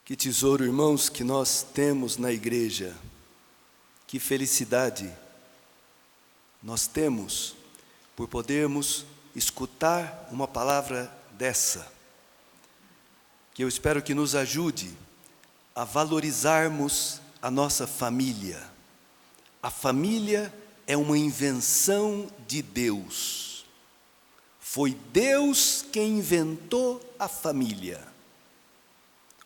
Que tesouro, irmãos, que nós temos na igreja. Que felicidade nós temos por podermos escutar uma palavra dessa, que eu espero que nos ajude a valorizarmos a nossa família. A família é uma invenção de Deus. Foi Deus quem inventou a família.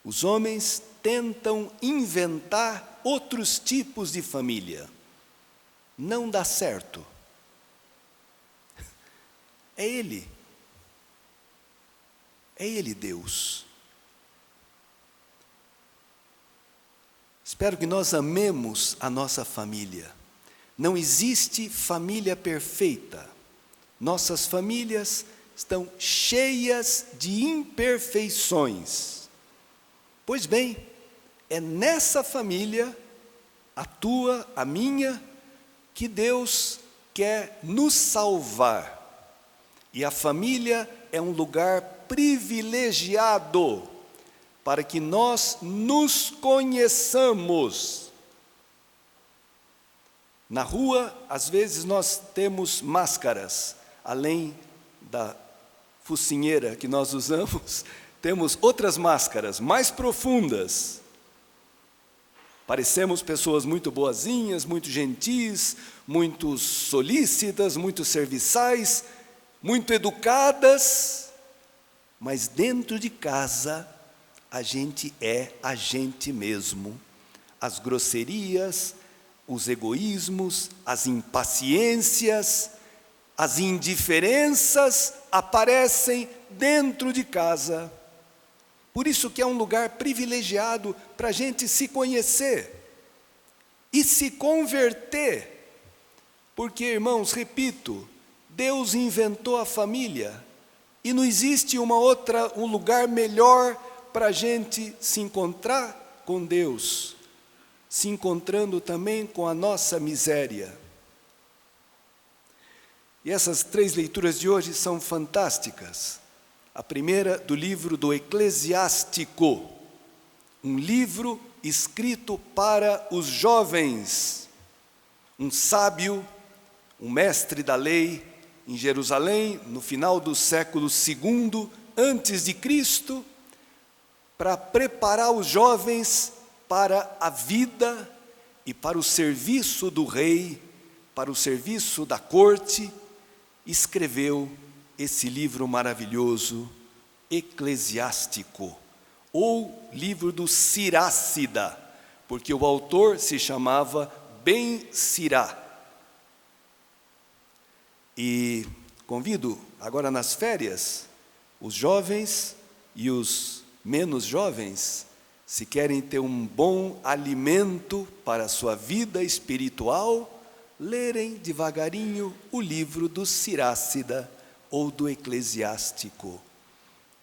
Os homens tentam inventar outros tipos de família. Não dá certo. É Ele Deus. Espero que nós amemos a nossa família. Não existe família perfeita. Nossas famílias estão cheias de imperfeições. Pois bem, é nessa família, a tua, a minha, que Deus quer nos salvar. E a família é um lugar privilegiado para que nós nos conheçamos. Na rua, às vezes nós temos máscaras, além da focinheira que nós usamos, temos outras máscaras mais profundas. Parecemos pessoas muito boazinhas, muito gentis, muito solícitas, muito serviçais, muito educadas, mas dentro de casa a gente é a gente mesmo. As grosserias, os egoísmos, as impaciências, as indiferenças aparecem dentro de casa. Por isso que é um lugar privilegiado para a gente se conhecer e se converter. Porque, irmãos, repito, Deus inventou a família e não existe um lugar melhor para a gente se encontrar com Deus, se encontrando também com a nossa miséria. E essas 3 leituras de hoje são fantásticas. A primeira do livro do Eclesiástico, um livro escrito para os jovens. Um sábio, um mestre da lei, em Jerusalém, no final do século II antes de Cristo, para preparar os jovens para a vida e para o serviço do rei, para o serviço da corte, escreveu esse livro maravilhoso, Eclesiástico, ou livro do Sirácida, porque o autor se chamava Ben-Sirá. E convido agora nas férias os jovens e os menos jovens, se querem ter um bom alimento para a sua vida espiritual, lerem devagarinho o livro do Sirácida ou do Eclesiástico.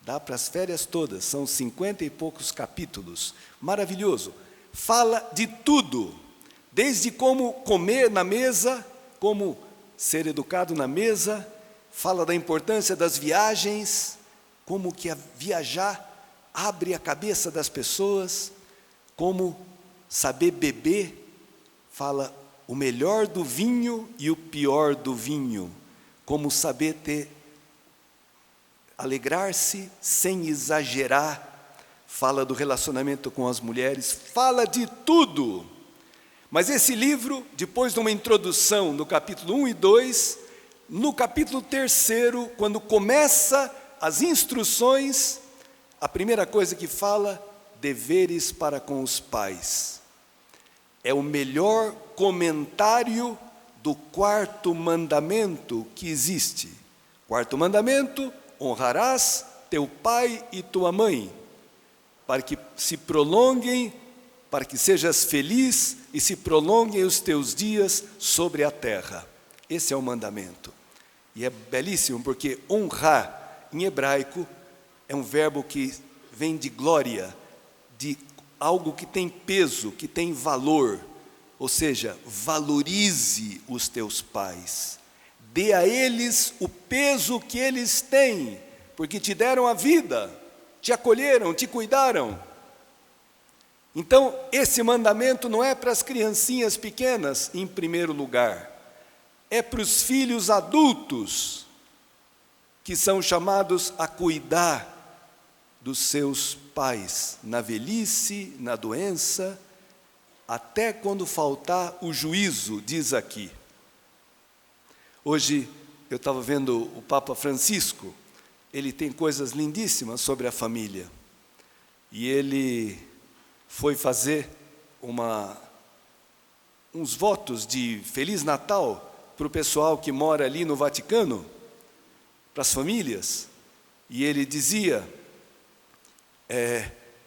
Dá para as férias todas, são 50 e poucos capítulos, maravilhoso. Fala de tudo, desde como comer na mesa, como ser educado na mesa, fala da importância das viagens, como que viajar abre a cabeça das pessoas, como saber beber, fala o melhor do vinho e o pior do vinho, como saber alegrar-se sem exagerar, fala do relacionamento com as mulheres, fala de tudo. Mas esse livro, depois de uma introdução no capítulo 1 e 2, no capítulo 3, quando começa as instruções, a primeira coisa que fala, deveres para com os pais. É o melhor comentário do 4º mandamento que existe. 4º mandamento, honrarás teu pai e tua mãe, para que se prolonguem, para que sejas feliz e se prolonguem os teus dias sobre a terra. Esse é o mandamento. E é belíssimo, porque honrar, em hebraico, é um verbo que vem de glória, de algo que tem peso, que tem valor. Ou seja, valorize os teus pais. Dê a eles o peso que eles têm, porque te deram a vida, te acolheram, te cuidaram. Então, esse mandamento não é para as criancinhas pequenas, em primeiro lugar. É para os filhos adultos, que são chamados a cuidar dos seus pais, na velhice, na doença, até quando faltar o juízo, diz aqui. Hoje, eu estava vendo o Papa Francisco, ele tem coisas lindíssimas sobre a família. E ele foi fazer uns votos de Feliz Natal para o pessoal que mora ali no Vaticano, para as famílias. E ele dizia,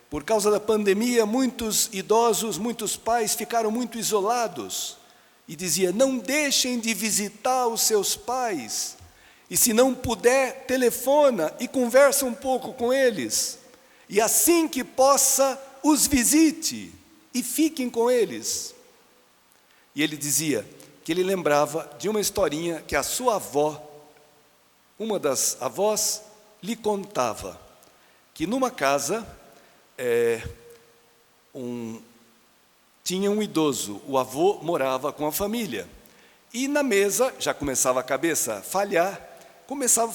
por causa da pandemia, muitos idosos, muitos pais ficaram muito isolados. E dizia, não deixem de visitar os seus pais. E se não puder, telefona e conversa um pouco com eles. E assim que possa, os visite e fiquem com eles. E ele dizia que ele lembrava de uma historinha que a sua avó, uma das avós, lhe contava. Que numa casa, tinha um idoso, o avô morava com a família. E na mesa, já começava a cabeça a falhar,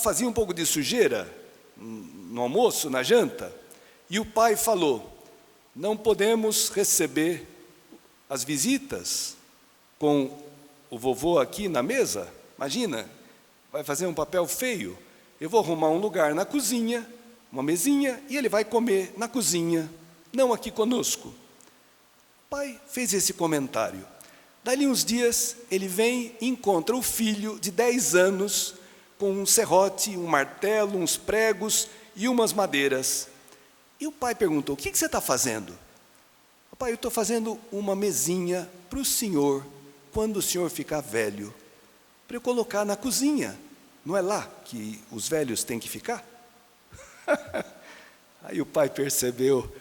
fazia um pouco de sujeira no almoço, na janta. E o pai falou, não podemos receber as visitas com o vovô aqui na mesa. Imagina, vai fazer um papel feio. Eu vou arrumar um lugar na cozinha, uma mesinha, e ele vai comer na cozinha, não aqui conosco. O pai fez esse comentário. Dali uns dias, ele vem e encontra o filho de 10 anos, com um serrote, um martelo, uns pregos e umas madeiras. E o pai perguntou, o que você está fazendo? Pai, eu estou fazendo uma mesinha para o senhor, quando o senhor ficar velho, para eu colocar na cozinha. Não é lá que os velhos têm que ficar? Aí o pai percebeu,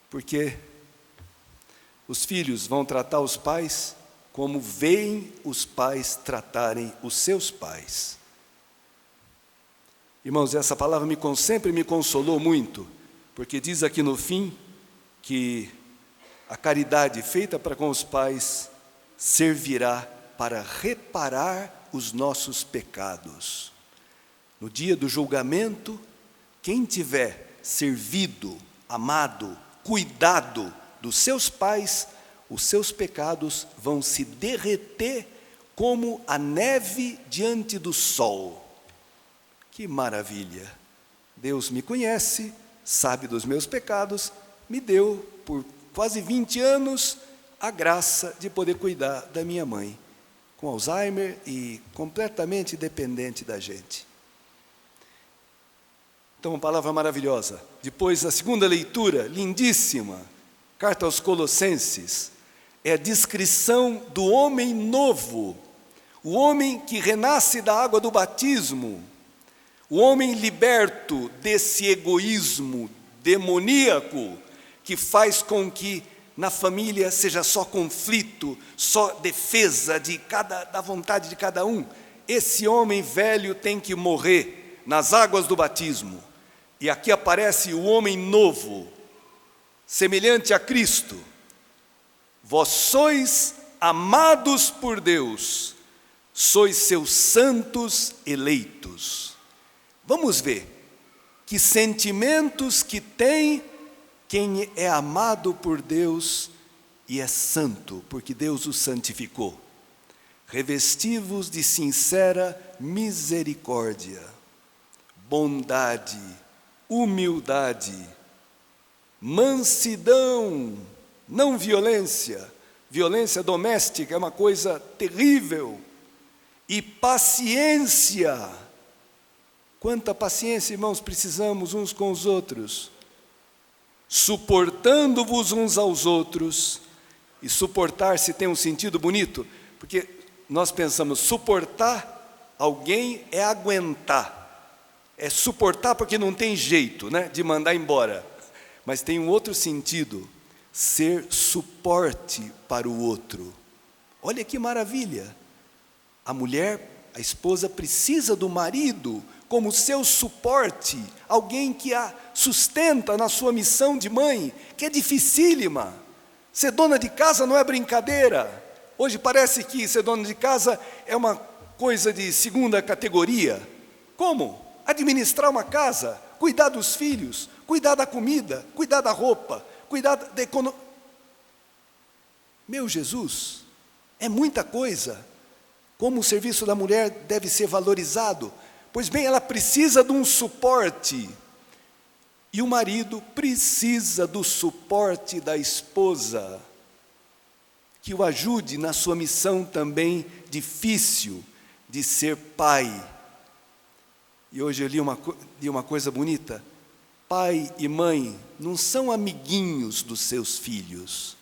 porque os filhos vão tratar os pais como veem os pais tratarem os seus pais. Irmãos, essa palavra sempre me consolou muito, porque diz aqui no fim que a caridade feita para com os pais servirá para reparar os nossos pecados. No dia do julgamento, quem tiver servido, amado, cuidado dos seus pais, os seus pecados vão se derreter como a neve diante do sol. Que maravilha! Deus me conhece, sabe dos meus pecados, me deu, por quase 20 anos, a graça de poder cuidar da minha mãe, com Alzheimer e completamente dependente da gente. Então, uma palavra maravilhosa. Depois, a segunda leitura, lindíssima, carta aos Colossenses, é a descrição do homem novo, o homem que renasce da água do batismo, o homem liberto desse egoísmo demoníaco que faz com que na família seja só conflito, só defesa da vontade de cada um. Esse homem velho tem que morrer nas águas do batismo. E aqui aparece o homem novo, semelhante a Cristo. Vós sois amados por Deus, sois seus santos eleitos. Vamos ver que sentimentos que tem quem é amado por Deus e é santo, porque Deus o santificou. Revesti-vos de sincera misericórdia, bondade, humildade, mansidão, não violência. Violência doméstica é uma coisa terrível. E paciência. Quanta paciência, irmãos, precisamos uns com os outros. Suportando-vos uns aos outros. E suportar-se tem um sentido bonito, porque nós pensamos, suportar alguém é aguentar. É suportar porque não tem jeito, né, de mandar embora. Mas tem um outro sentido, ser suporte para o outro. Olha que maravilha. A mulher, a esposa, precisa do marido como seu suporte, alguém que a sustenta na sua missão de mãe, que é dificílima. Ser dona de casa não é brincadeira. Hoje parece que ser dona de casa é uma coisa de segunda categoria. Como? Administrar uma casa, cuidar dos filhos, cuidar da comida, cuidar da roupa, cuidar da economia. Meu Jesus, é muita coisa. Como o serviço da mulher deve ser valorizado? Pois bem, ela precisa de um suporte. E o marido precisa do suporte da esposa, que o ajude na sua missão também difícil de ser pai. E hoje eu li uma coisa bonita. Pai e mãe não são amiguinhos dos seus filhos.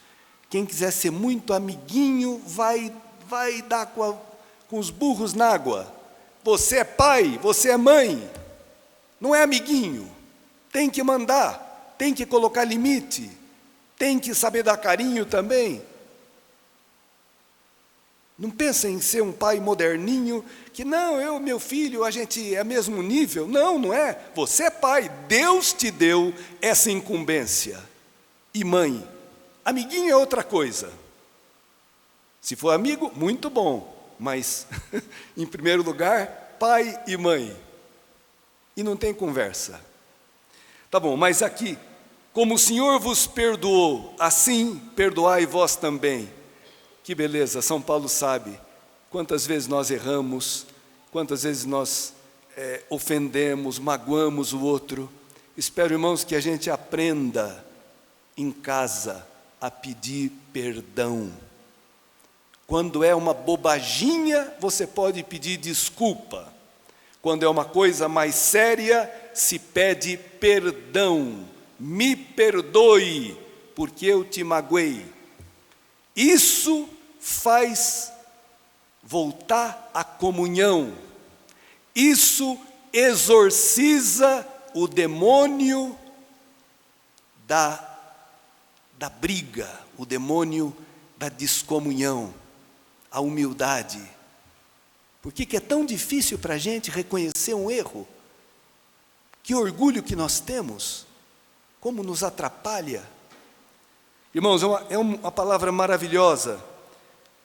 Quem quiser ser muito amiguinho vai dar com os burros na água. Você é pai, você é mãe, não é amiguinho. Tem que mandar, tem que colocar limite, tem que saber dar carinho também. Não pensa em ser um pai moderninho, que não, meu filho, a gente é mesmo nível. Não, não é. Você é pai, Deus te deu essa incumbência. E mãe, amiguinho é outra coisa. Se for amigo, muito bom, mas, em primeiro lugar, pai e mãe. E não tem conversa. Tá bom, mas aqui, como o Senhor vos perdoou, assim perdoai vós também. Que beleza, São Paulo sabe quantas vezes nós erramos, quantas vezes nós ofendemos, magoamos o outro. Espero, irmãos, que a gente aprenda em casa a pedir perdão. Quando é uma bobaginha, você pode pedir desculpa. Quando é uma coisa mais séria, se pede perdão. Me perdoe, porque eu te magoei. Isso faz voltar à comunhão. Isso exorciza o demônio da briga, o demônio da descomunhão, a humildade. Por que é tão difícil para a gente reconhecer um erro? Que orgulho que nós temos, como nos atrapalha. Irmãos, é uma palavra maravilhosa,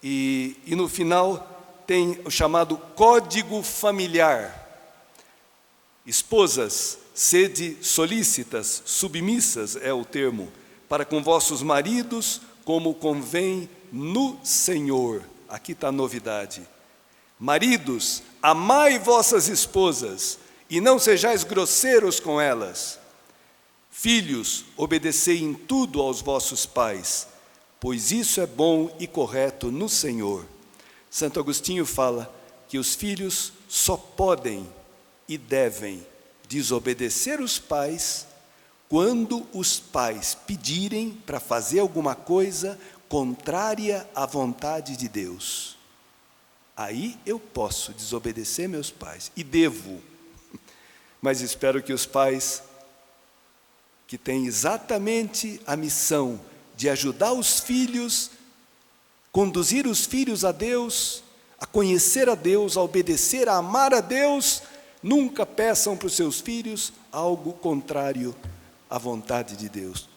e no final tem o chamado código familiar. Esposas, sede solícitas, submissas é o termo, para com vossos maridos, como convém no Senhor. Aqui está a novidade. Maridos, amai vossas esposas, e não sejais grosseiros com elas. Filhos, obedecei em tudo aos vossos pais, pois isso é bom e correto no Senhor. Santo Agostinho fala que os filhos só podem e devem desobedecer os pais quando os pais pedirem para fazer alguma coisa contrária à vontade de Deus. Aí eu posso desobedecer meus pais, e devo, mas espero que os pais que têm exatamente a missão de ajudar os filhos, conduzir os filhos a Deus, a conhecer a Deus, a obedecer, a amar a Deus, nunca peçam para os seus filhos algo contrário à vontade de Deus.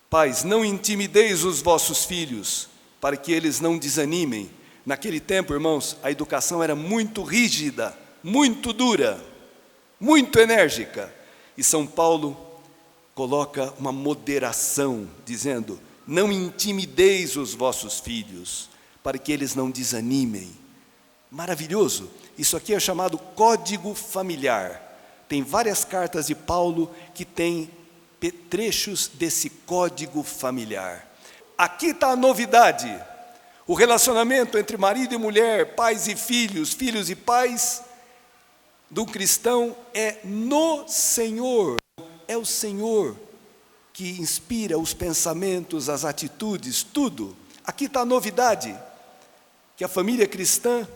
Pais, não intimideis os vossos filhos, para que eles não desanimem. Naquele tempo, irmãos, a educação era muito rígida, muito dura, muito enérgica. E São Paulo coloca uma moderação, dizendo: não intimideis os vossos filhos, para que eles não desanimem. Maravilhoso! Isso aqui é chamado código familiar. Tem várias cartas de Paulo que têm trechos desse código familiar. Aqui está a novidade. O relacionamento entre marido e mulher, pais e filhos, filhos e pais, do cristão é no Senhor. É o Senhor que inspira os pensamentos, as atitudes, tudo. Aqui está a novidade, que a família cristã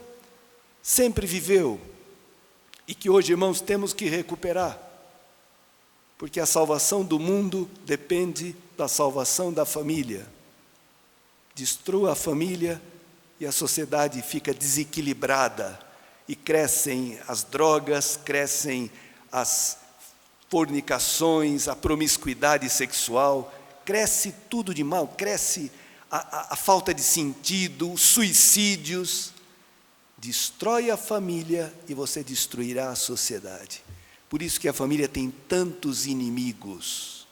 sempre viveu e que hoje, irmãos, temos que recuperar. Porque a salvação do mundo depende da salvação da família. Destrua a família e a sociedade fica desequilibrada. e crescem as drogas, crescem as fornicações, a promiscuidade sexual, cresce tudo de mal, cresce a falta de sentido, os suicídios. Destrói a família e você destruirá a sociedade. Por isso que a família tem tantos inimigos.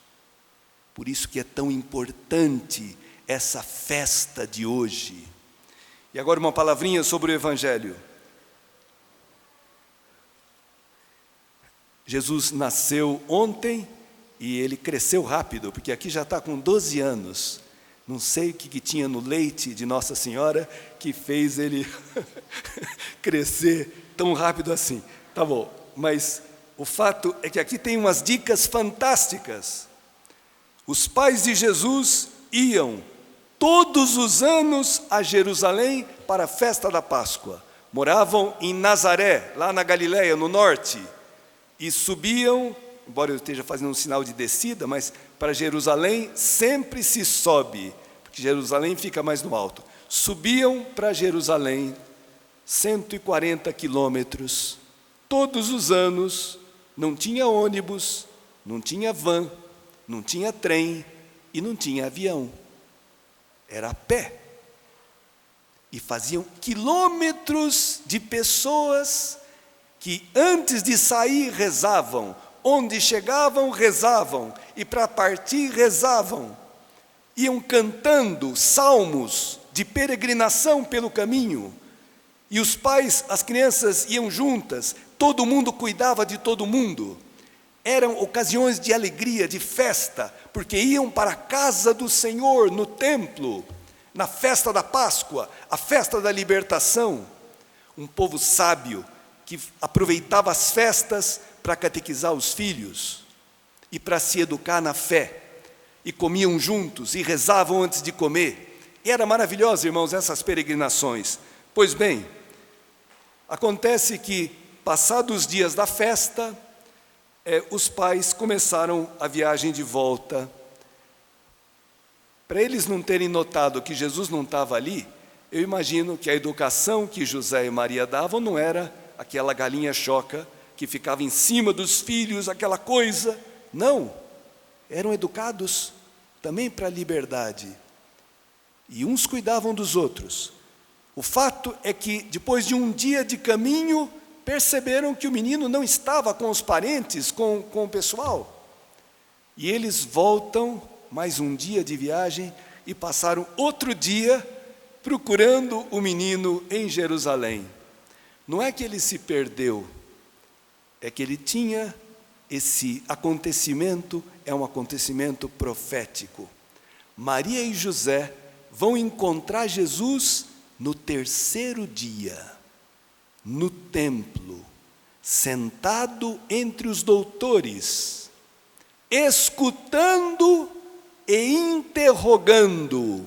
Por isso que é tão importante essa festa de hoje. E agora uma palavrinha sobre o Evangelho. Jesus nasceu ontem e ele cresceu rápido, porque aqui já está com 12 anos. Não sei o que tinha no leite de Nossa Senhora que fez ele crescer tão rápido assim. Tá bom, mas o fato é que aqui tem umas dicas fantásticas. Os pais de Jesus iam todos os anos a Jerusalém para a festa da Páscoa. Moravam em Nazaré, lá na Galileia, no norte. E subiam, embora eu esteja fazendo um sinal de descida, mas para Jerusalém sempre se sobe, porque Jerusalém fica mais no alto. Subiam para Jerusalém, 140 quilômetros, todos os anos. Não tinha ônibus, não tinha van, não tinha trem e não tinha avião. Era a pé. E faziam quilômetros de pessoas que antes de sair rezavam, onde chegavam rezavam, e para partir rezavam. Iam cantando salmos de peregrinação pelo caminho. E os pais, as crianças iam juntas, todo mundo cuidava de todo mundo. Eram ocasiões de alegria, de festa, porque iam para a casa do Senhor, no templo, na festa da Páscoa, a festa da libertação. Um povo sábio, que aproveitava as festas para catequizar os filhos e para se educar na fé, e comiam juntos e rezavam antes de comer. E era maravilhoso, irmãos, essas peregrinações. Pois bem, acontece que, passados os dias da festa, os pais começaram a viagem de volta. Para eles não terem notado que Jesus não estava ali, eu imagino que a educação que José e Maria davam não era aquela galinha choca que ficava em cima dos filhos, aquela coisa. Não, eram educados também para a liberdade. E uns cuidavam dos outros. O fato é que, depois de um dia de caminho, perceberam que o menino não estava com os parentes, com o pessoal. E eles voltam, mais um dia de viagem, e passaram outro dia procurando o menino em Jerusalém. Não é que ele se perdeu, é que ele tinha esse acontecimento, é um acontecimento profético. Maria e José vão encontrar Jesus no terceiro dia, no templo, sentado entre os doutores, escutando e interrogando.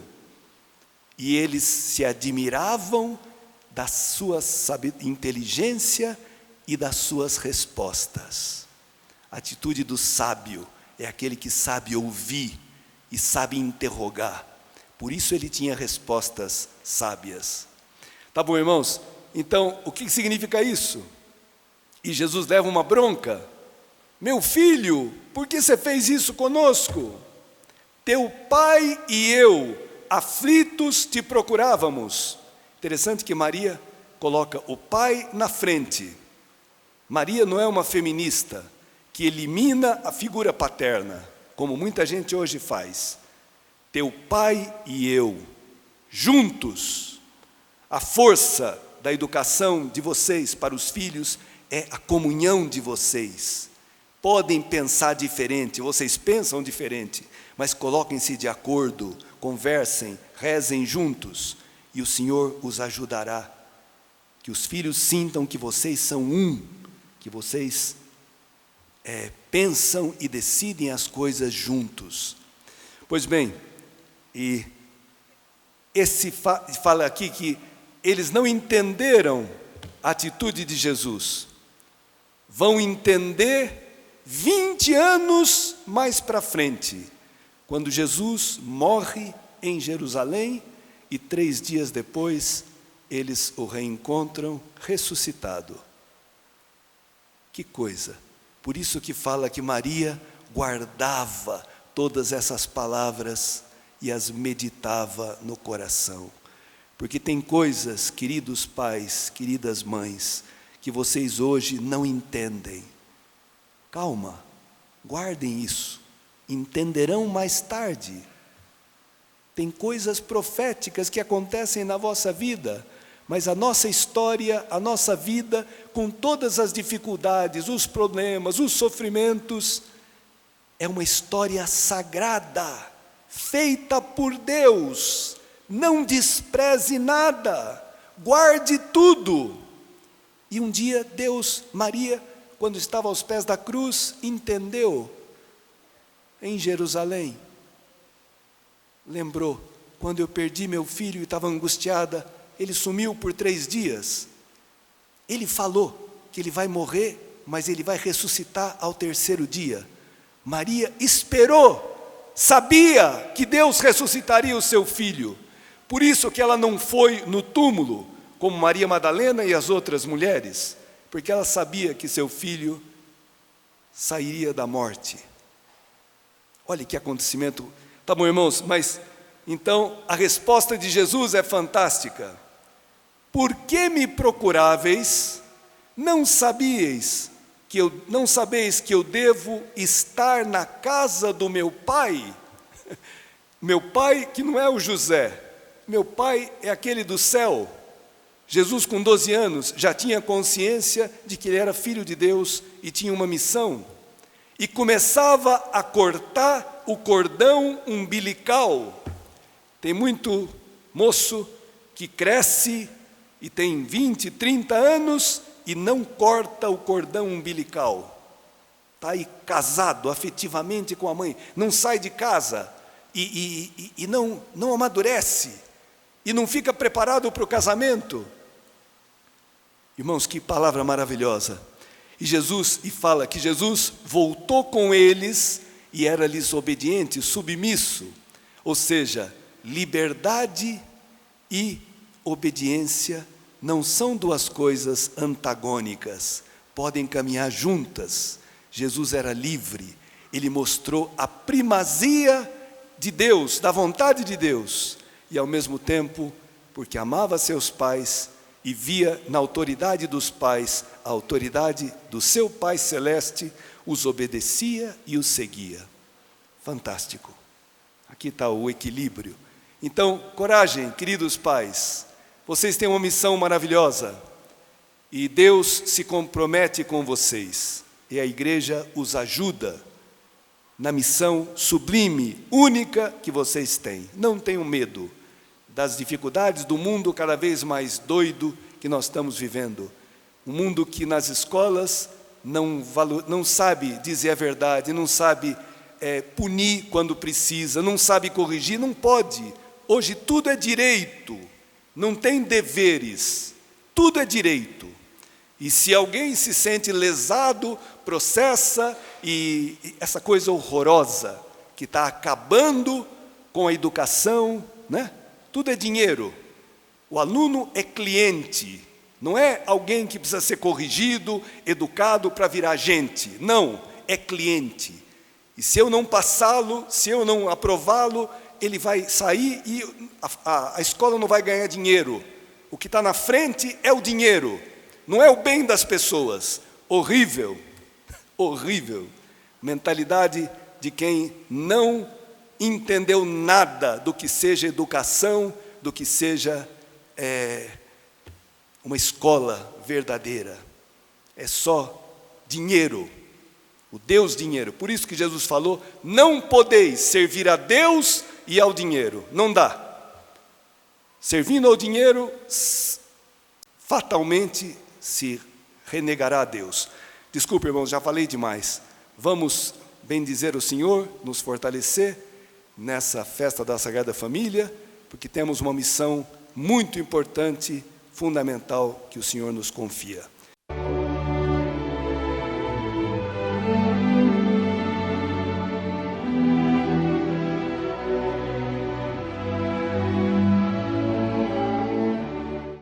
E eles se admiravam da sua inteligência e das suas respostas. A atitude do sábio é aquele que sabe ouvir e sabe interrogar. Por isso ele tinha respostas sábias. Tá bom, irmãos? Então, o que significa isso? E Jesus leva uma bronca. Meu filho, por que você fez isso conosco? Teu pai e eu, aflitos, te procurávamos. Interessante que Maria coloca o pai na frente. Maria não é uma feminista que elimina a figura paterna, como muita gente hoje faz. Teu pai e eu, juntos. A força da educação de vocês para os filhos é a comunhão de vocês. Podem pensar diferente, vocês pensam diferente, mas coloquem-se de acordo, conversem, rezem juntos, e o Senhor os ajudará. Que os filhos sintam que vocês são um, que vocês pensam e decidem as coisas juntos. Pois bem, e esse fala aqui que eles não entenderam a atitude de Jesus. Vão entender 20 anos mais para frente, quando Jesus morre em Jerusalém e 3 dias depois eles o reencontram ressuscitado. Que coisa! Por isso que fala que Maria guardava todas essas palavras e as meditava no coração. Porque tem coisas, queridos pais, queridas mães, que vocês hoje não entendem. Calma, guardem isso, entenderão mais tarde. Tem coisas proféticas que acontecem na vossa vida, mas a nossa história, a nossa vida, com todas as dificuldades, os problemas, os sofrimentos, é uma história sagrada, feita por Deus. Não despreze nada, guarde tudo. E um dia Deus, Maria, quando estava aos pés da cruz, entendeu, em Jerusalém, lembrou, quando eu perdi meu filho e estava angustiada, ele sumiu por 3 dias. Ele falou que ele vai morrer, mas ele vai ressuscitar ao 3º dia. Maria esperou, sabia que Deus ressuscitaria o seu filho. Por isso que ela não foi no túmulo, como Maria Madalena e as outras mulheres, porque ela sabia que seu filho sairia da morte. Olha que acontecimento. Tá bom, irmãos, mas então a resposta de Jesus é fantástica. Por que me procuráveis? Não sabeis que eu devo estar na casa do meu pai? Meu pai que não é o José, meu pai é aquele do céu. Jesus, com 12 anos, já tinha consciência de que ele era filho de Deus e tinha uma missão. E começava a cortar o cordão umbilical. Tem muito moço que cresce e tem 20, 30 anos e não corta o cordão umbilical. Está aí casado afetivamente com a mãe, não sai de casa e não amadurece e não fica preparado para o casamento. Irmãos, que palavra maravilhosa. E fala que Jesus voltou com eles e era-lhes obediente, submisso. Ou seja, liberdade e obediência não são 2 coisas antagônicas, podem caminhar juntas. Jesus era livre, ele mostrou a primazia de Deus, da vontade de Deus, e ao mesmo tempo, porque amava seus pais e via na autoridade dos pais a autoridade do seu Pai Celeste, os obedecia e os seguia. Fantástico. Aqui está o equilíbrio. Então, coragem, queridos pais, vocês têm uma missão maravilhosa e Deus se compromete com vocês e a igreja os ajuda na missão sublime, única que vocês têm. Não tenham medo das dificuldades do mundo cada vez mais doido que nós estamos vivendo. Um mundo que nas escolas não sabe dizer a verdade, não sabe punir quando precisa, não sabe corrigir, não pode. Hoje tudo é direito, não tem deveres, tudo é direito. E se alguém se sente lesado, processa, e essa coisa horrorosa que está acabando com a educação, né? Tudo é dinheiro. O aluno é cliente, não é alguém que precisa ser corrigido, educado para virar gente. Não, é cliente. E se eu não passá-lo, se eu não aprová-lo, ele vai sair e a escola não vai ganhar dinheiro. O que está na frente é o dinheiro, não é o bem das pessoas. Horrível, horrível. Mentalidade de quem não entendeu nada do que seja educação, do que seja uma escola verdadeira. É só dinheiro, o Deus dinheiro. Por isso que Jesus falou, não podeis servir a Deus e ao dinheiro. Não dá. Servindo ao dinheiro, fatalmente se renegará a Deus. Desculpe, irmãos, já falei demais. Vamos bendizer o Senhor, nos fortalecer nessa festa da Sagrada Família, porque temos uma missão muito importante, fundamental, que o Senhor nos confia.